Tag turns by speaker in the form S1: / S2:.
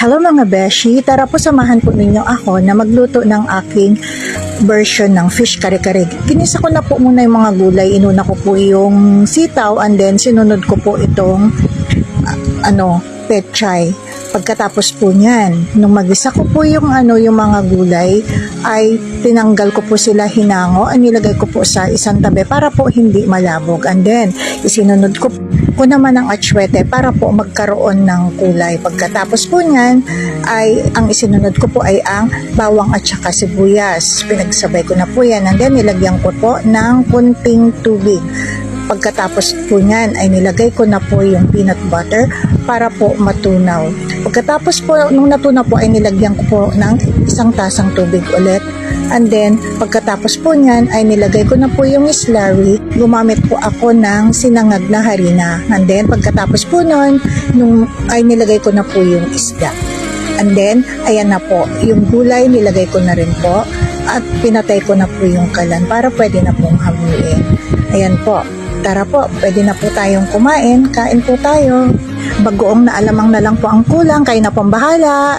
S1: Hello mga beshi, tara po samahan po ninyo ako na magluto ng aking version ng fish kare-kare. Ginisa ko na po muna yung mga gulay, inuna ko po yung sitaw and then sinunod ko po itong pechay. Pagkatapos po niyan, nung magisa ko po yung mga gulay, ay tinanggal ko po sila hinango, nilagay ko po sa isang tabi para po hindi malabog. And then, isinunod ko naman ang atsuete para po magkaroon ng kulay. Pagkatapos po niyan, ay ang isinunod ko po ay ang bawang at saka sibuyas. Pinagsabay ko na po yan and then nilagyan ko po ng kunting tubig. Pagkatapos po niyan ay nilagay ko na po yung peanut butter para po matunaw. Pagkatapos po nung natunaw po ay nilagyan ko po ng isang tasang tubig ulit. And then pagkatapos po niyan ay nilagay ko na po yung slurry. Gumamit po ako ng sinangag na harina. And then pagkatapos po nun ay nilagay ko na po yung isda. And then ayan na po, yung gulay nilagay ko na rin po at pinatay ko na po yung kalan para pwede na pong hamuin. Ayan po. Tara po, pwede na po tayong kumain. Kain po tayo. Bagoong na alamang na lang po ang kulang. Kayo na pong bahala.